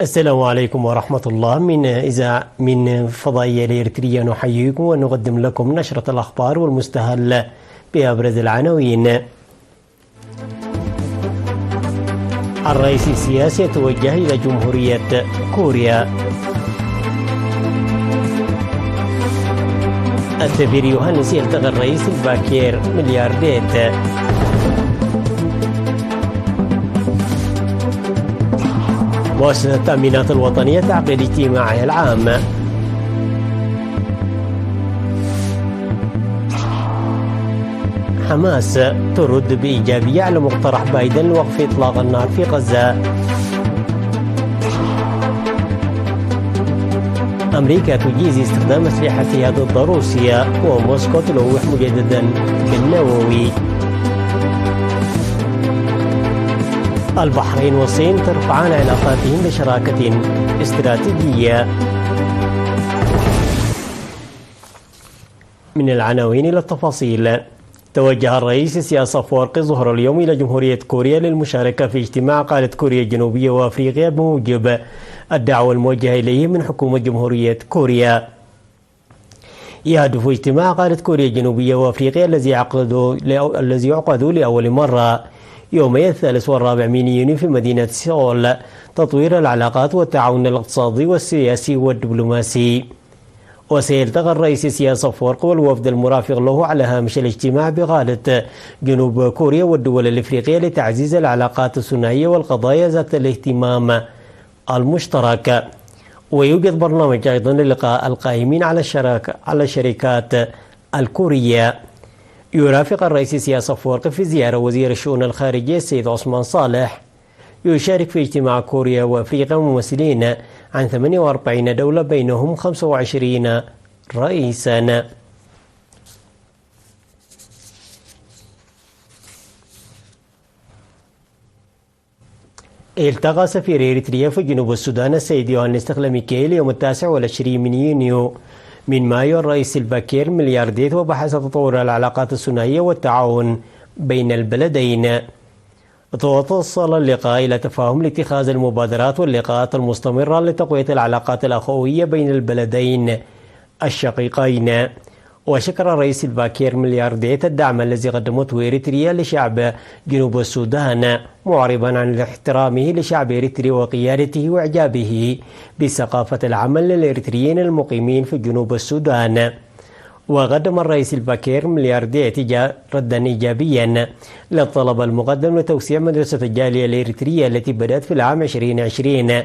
السلام عليكم ورحمة الله. من فضائية الإريترية نحييكم ونقدم لكم نشرة الأخبار والمستهل بأبرز العناوين. الرئيس السياسي يتوجه إلى جمهورية كوريا. السفير يوهانس يلتقي الرئيس الباكير مليارديت. مؤسسة التأمينات الوطنية تعقد اجتماعها العام. حماس ترد بإيجابية على مقترح بايدن لوقف إطلاق النار في غزة. أمريكا تجيز استخدام أسلحتها ضد روسيا، وموسكو تلوح مجددا بالنووي. البحرين والصين ترفعان علاقاتهم بشراكة استراتيجية. من العناوين إلى التفاصيل. توجه الرئيس السياسي أفورقي ظهر اليوم إلى جمهورية كوريا للمشاركة في اجتماع قادة كوريا الجنوبية وأفريقيا بموجب الدعوة الموجهة إليه من حكومة جمهورية كوريا. يهدف اجتماع قادة كوريا الجنوبية وأفريقيا الذي يعقد لأول مرة يومي 3 و4 من يونيو في مدينة سيول تطوير العلاقات والتعاون الاقتصادي والسياسي والدبلوماسي. وسيلتقي الرئيس السياسي أفورقي والوفد المرافق له على هامش الاجتماع بقادة جنوب كوريا والدول الإفريقية لتعزيز العلاقات الثنائية والقضايا ذات الاهتمام المشترك. ويوجد برنامج أيضا للقاء القائمين على الشركات الكورية. يرافق الرئيس السياسي أفورقي في زيارة وزير الشؤون الخارجية السيد عثمان صالح. يشارك في اجتماع كوريا وأفريقيا ممثلين عن 48 دولة بينهم 25 رئيسا. التقى سفير إريتريا في جنوب السودان السيد يوهانس تخلميكيل يوم 29 من يونيو من مايو الرئيس الباكير مليارديت، وبحث تطور العلاقات الثنائية والتعاون بين البلدين. توصل اللقاء إلى تفاهم لاتخاذ المبادرات واللقاءات المستمرة لتقوية العلاقات الأخوية بين البلدين الشقيقين. وشكر الرئيس الباكير مليارديت الدعم الذي قدمته إريتريا لشعب جنوب السودان، معربا عن احترامه لشعب إريتريا وقيادته وإعجابه بثقافة العمل للإريتريين المقيمين في جنوب السودان. وقدم الرئيس الباكير مليارديت ردا إيجابيا للطلب المقدم لتوسيع مدرسة الجالية الإريترية التي بدأت في العام 2020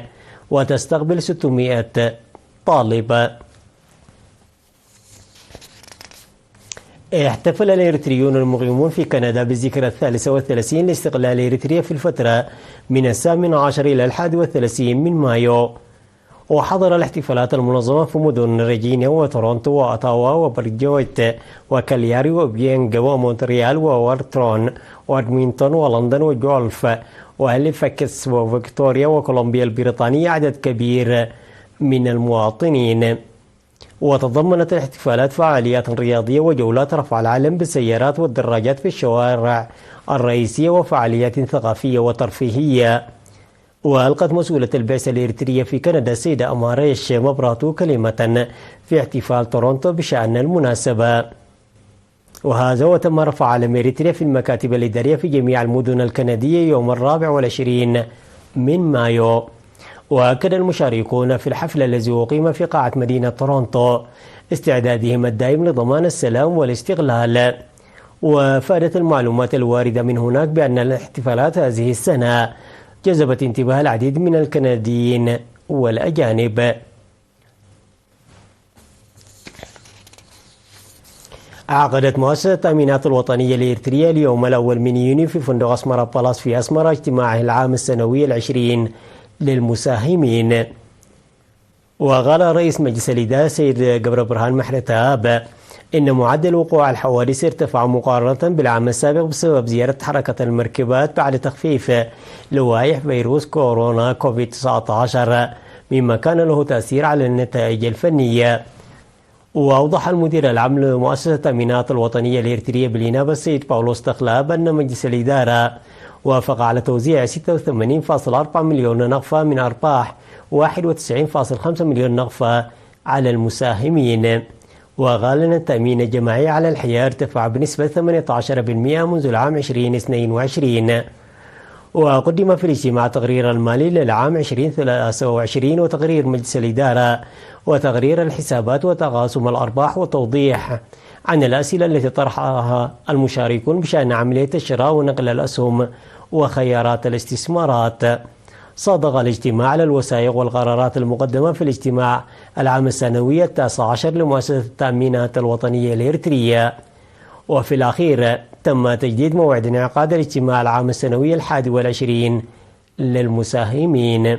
وتستقبل 600 طالب. احتفل الإريتريون المقيمون في كندا بالذكرى 33 لاستقلال إريتريا في الفترة من 18 إلى 31 من مايو. وحضر الاحتفالات المنظمة في مدن ريجينيا وتورونتو وأوتاوا وبرجويت وكالياري وبيانجا ومونتريال وورترون وادمينتون ولندن وجولف وهاليفاكس وفيكتوريا وكولومبيا البريطانية عدد كبير من المواطنين. وتضمنت الاحتفالات فعاليات رياضية وجولات رفع العلم بالسيارات والدراجات في الشوارع الرئيسية وفعاليات ثقافية وترفيهية. وألقت مسؤولة البعثة الإريترية في كندا السيدة أماريش مبراتو كلمة في احتفال تورونتو بشأن المناسبة. وهذا وتم رفع علم إريتريا في المكاتب الإدارية في جميع المدن الكندية يوم 24 من مايو. وأكد المشاركون في الحفل الذي أقيم في قاعة مدينة تورونتو استعدادهم الدائم لضمان السلام والاستقلال. وفادت المعلومات الواردة من هناك بأن الاحتفالات هذه السنة جذبت انتباه العديد من الكنديين والأجانب. عقدت مؤسسة التأمينات الوطنية الإريترية اليوم الأول من يونيو في فندق أسمرا بالاس في أسمرا اجتماعه العام السنوي 20 للمساهمين. وقال رئيس مجلس الإدارة سيد قبر برهان محرتاب إن معدل وقوع الحوادث ارتفع مقارنة بالعام السابق بسبب زيادة حركة المركبات بعد تخفيف لوائح فيروس كورونا كوفيد-19 مما كان له تأثير على النتائج الفنية. وأوضح المدير العام لمؤسسة التأمينات الوطنية الإريترية بالإنابة السيد باولوس تخلاب أن مجلس الإدارة وافق على توزيع 86.4 مليون نقفة من أرباح 91.5 مليون نغفة على المساهمين. وقال أن التأمين الجماعي على الحياة ارتفع بنسبة 18% منذ العام 2022. وقدم في الاجتماع تقرير المالي للعام 2023 وتقرير مجلس الإدارة وتقرير الحسابات وتقاسم الأرباح وتوضيح عن الأسئلة التي طرحها المشاركون بشأن عملية الشراء ونقل الأسهم وخيارات الاستثمارات. صادق الاجتماع على الوثائق والقرارات المقدمة في الاجتماع العام السنوي 19 لمؤسسة التأمينات الوطنية الإريترية. وفي الأخير تم تجديد موعد انعقاد الاجتماع العام السنوي 21 للمساهمين.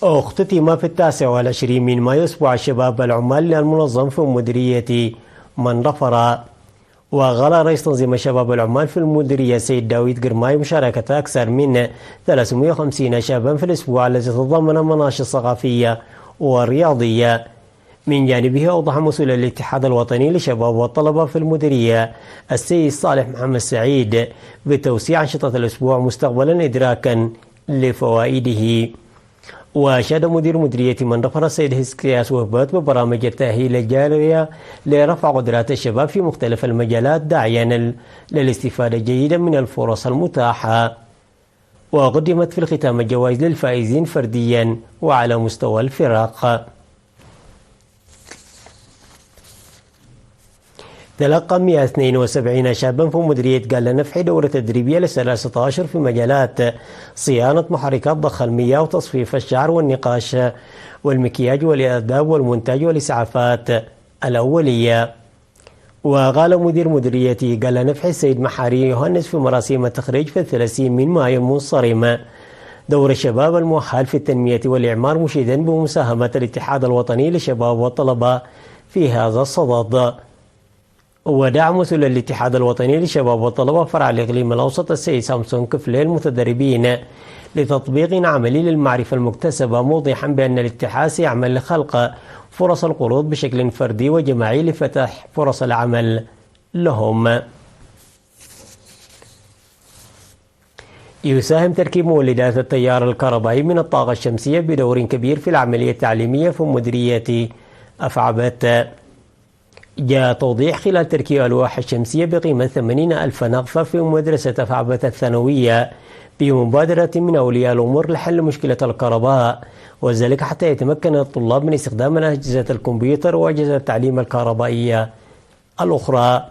اختتم في 29 من مايو أسبوع الشباب العمال المنظم في مديرية منرفرة. وقال رئيس تنظيم الشباب العمال في المديرية السيد داوود قرماي مشاركة أكثر من 350 شابا في الأسبوع الذي تضمن مناشط ثقافية ورياضية. من جانبه أوضح مسؤول الاتحاد الوطني للشباب والطلبة في المديرية السيد صالح محمد سعيد بتوسيع أنشطة الأسبوع مستقبلا إدراكا لفوائده. وأشاد مدير مديرية منرفرة السيد هسكياس وهبات ببرامج التأهيل الجارية لرفع قدرات الشباب في مختلف المجالات داعيا للاستفادة جيدا من الفرص المتاحة. وقدمت في الختام الجوائز للفائزين فرديا وعلى مستوى الفرق. تلقى 172 شابا في مديرية قال نفحي دورة تدريبية ل13 أشهر في مجالات صيانة محركات ضخ المياه وتصفيف الشعر والنقاش والمكياج والآداب والمونتاج والإسعافات الأولية. وقال مدير مديرية قال نفحي السيد محاري يوهنس في مراسيم التخريج في 30 من مايو المنصرم دور الشباب المؤهل في التنمية والإعمار، مشيدا بمساهمة الاتحاد الوطني للشباب والطلبة في هذا الصدد. ودعم مسؤول الاتحاد الوطني للشباب والطلبة فرع الإقليم الأوسط السيد سامسون كفلي المتدربين لتطبيق عملي للمعرفة المكتسبة، موضحا بأن الاتحاد سيعمل لخلق فرص القروض بشكل فردي وجماعي لفتح فرص العمل لهم. يساهم تركيب مولدات التيار الكهربائي من الطاقة الشمسية بدور كبير في العملية التعليمية في مديرية أفعبت. جاء توضيح خلال تركيب ألواح الشمسية بقيمة 80,000 نغفة في مدرسة أفعبت الثانوية بمبادرة من أولياء الأمور لحل مشكلة الكهرباء، وذلك حتى يتمكن الطلاب من استخدام أجهزة الكمبيوتر وأجهزة التعليم الكهربائية الأخرى.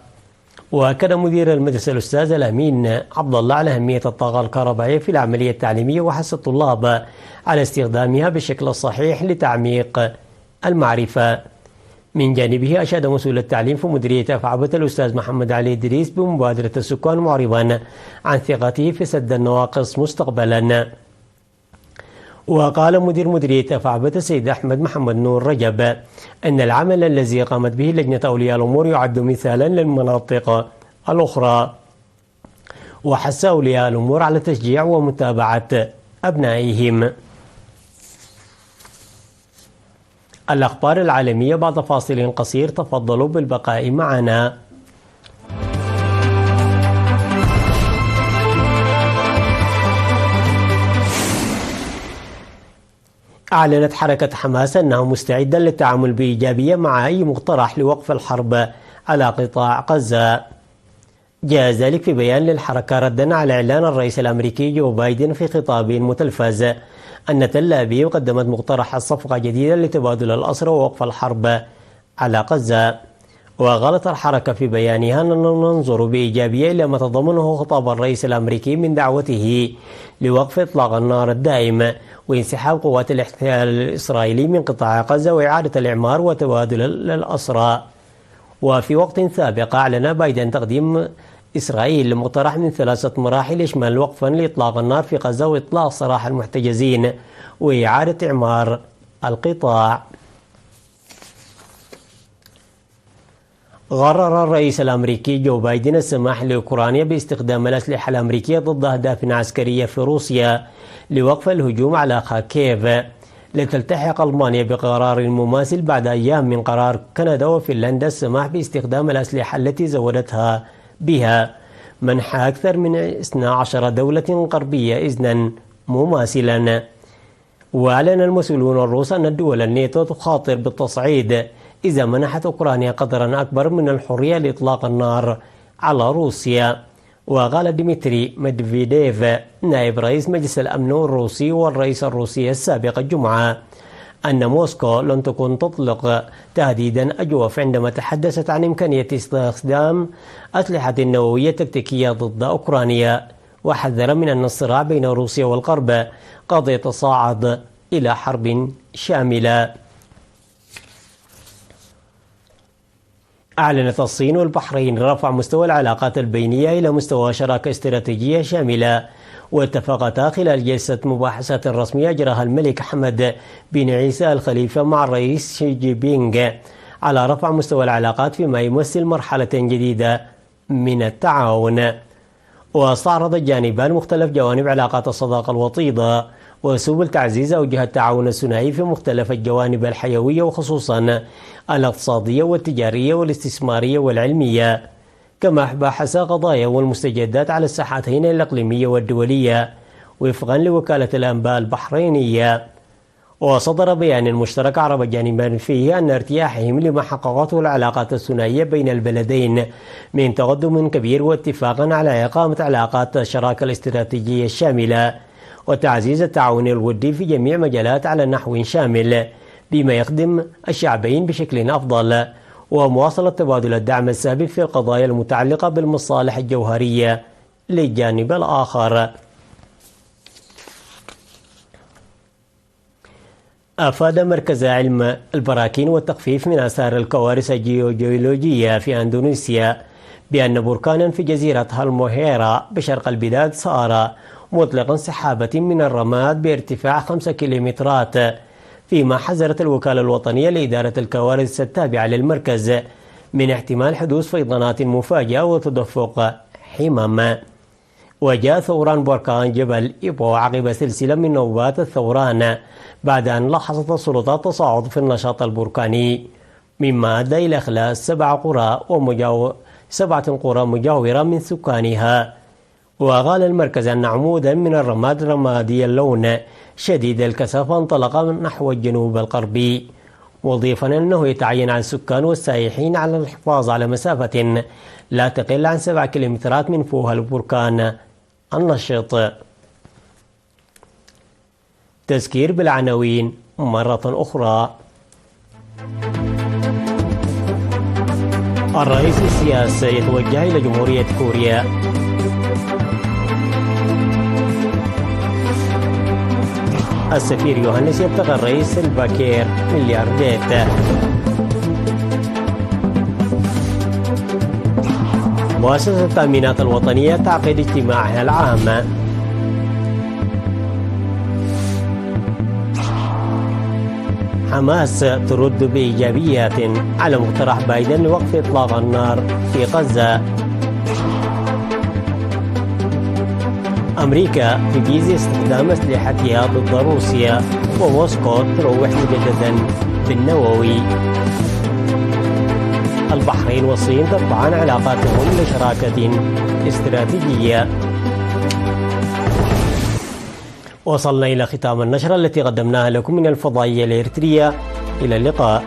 وأكد مدير المدرسة الأستاذ الأمين عبد الله على أهمية الطاقة الكهربائية في العملية التعليمية وحث الطلاب على استخدامها بالشكل الصحيح لتعميق المعرفة. من جانبه أشاد مسؤول التعليم في مديرية أفعبت الأستاذ محمد علي إدريس بمبادرة السكان معربا عن ثقته في سد النواقص مستقبلا. وقال مدير مديرية أفعبت السيد أحمد محمد نور رجب أن العمل الذي قامت به لجنة أولياء الأمور يعد مثالا للمناطق الأخرى، وحث أولياء الأمور على تشجيع ومتابعة أبنائهم. الأخبار العالمية بعد فاصل قصير، تفضلوا بالبقاء معنا. أعلنت حركة حماس أنها مستعدة للتعامل بإيجابية مع أي مقترح لوقف الحرب على قطاع غزة. جاء ذلك في بيان للحركة ردا على إعلان الرئيس الأمريكي جو بايدن في خطاب متلفز أن تل أبيب قدمت مقترح صفقة جديدة لتبادل الأسرى ووقف الحرب على غزة. وقالت الحركة في بيانها أننا ننظر بإيجابية إلى ما تضمنه خطاب الرئيس الأمريكي من دعوته لوقف إطلاق النار الدائم وانسحاب قوات الاحتلال الإسرائيلي من قطاع غزة وإعادة الإعمار وتبادل الأسرى. وفي وقت سابق أعلن بايدن تقديم إسرائيل مقترح من 3 مراحل يشمل وقفا لإطلاق النار في غزة وإطلاق سراح المحتجزين وإعادة إعمار القطاع. قرر الرئيس الأمريكي جو بايدن السماح لأوكرانيا باستخدام الأسلحة الأمريكية ضد أهداف عسكرية في روسيا لوقف الهجوم على خاكيف، لتلتحق ألمانيا بقرار مماثل بعد أيام من قرار كندا وفنلندا السماح باستخدام الأسلحة التي زودتها بها، منح أكثر من 12 دولة غربية إذنا مماثلا. وأعلن المسؤولون الروس أن الدول الناتو تخاطر بالتصعيد إذا منحت أوكرانيا قدرا أكبر من الحرية لإطلاق النار على روسيا. وقال ديمتري ميدفيديف نائب رئيس مجلس الأمن الروسي والرئيس الروسي السابق الجمعة أن موسكو لن تكون تطلق تهديدا أجوف عندما تحدثت عن إمكانية استخدام أسلحة نووية تكتيكية ضد أوكرانيا، وحذر من أن الصراع بين روسيا والغرب قد يتصاعد إلى حرب شاملة. أعلنت الصين والبحرين رفع مستوى العلاقات البينية إلى مستوى شراكة استراتيجية شاملة، واتفقتا خلال جلسة مباحثات رسمية أجراها الملك حمد بن عيسى الخليفة مع الرئيس شي جي بينغ على رفع مستوى العلاقات فيما يمثل مرحلة جديدة من التعاون. واستعرض الجانبان مختلف جوانب علاقات الصداقة الوطيدة وسبل تعزيز أوجه التعاون الثنائي في مختلف الجوانب الحيوية وخصوصا الاقتصادية والتجارية والاستثمارية والعلمية، كما بحث قضايا والمستجدات على الساحتين الإقليمية والدولية وفقا لوكالة الأنباء البحرينية. وصدر بيان مشترك عرب الجانبين فيه أن ارتياحهم لما حققته العلاقات الثنائية بين البلدين من تقدم كبير واتفاقا على إقامة علاقات الشراكة الاستراتيجية الشاملة وتعزيز التعاون الودي في جميع مجالات على نحو شامل بما يخدم الشعبين بشكل أفضل، ومواصلة تبادل الدعم السابق في القضايا المتعلقة بالمصالح الجوهرية للجانب الآخر. أفاد مركز علم البراكين والتخفيف من آثار الكوارث الجيولوجية في أندونيسيا بأن بركانا في جزيرة هالموهيرا بشرق البلاد صار مطلقا سحابة من الرماد بارتفاع 5 كيلومترات، فيما حذرت الوكالة الوطنية لإدارة الكوارث التابعة للمركز من احتمال حدوث فيضانات مفاجئة وتدفق حمم. وجاء ثوران بركان جبل إيبو عقب سلسلة من نوبات الثوران بعد أن لاحظت السلطات تصاعد في النشاط البركاني، مما أدى إلى إخلاء 7 قرى مجاورة من سكانها. وقال المركز أن عمودا من الرماد رمادي اللون شديد الكثافة انطلق نحو الجنوب الغربي، مضيفا أنه يتعين على السكان والسائحين على الحفاظ على مسافة لا تقل عن 7 كيلومترات من فوهة البركان النشط. تذكير بالعناوين مرة أخرى. الرئيس السياسي يتوجه إلى جمهورية كوريا. السفير يوهانس يبتغى الرئيس الباكير ملياردات. مؤسسة التأمينات الوطنية تعقد اجتماعها العام. حماس ترد بإيجابيات على مقترح بايدن لوقف إطلاق النار في غزة. أمريكا تجيز استخدام أسلحتها ضد روسيا، وموسكو تروح مجددا بالنووي. البحرين والصين ترفعان علاقاتهم لشراكة استراتيجية. وصلنا إلى ختام النشرة التي قدمناها لكم من الفضائية الإريترية. إلى اللقاء.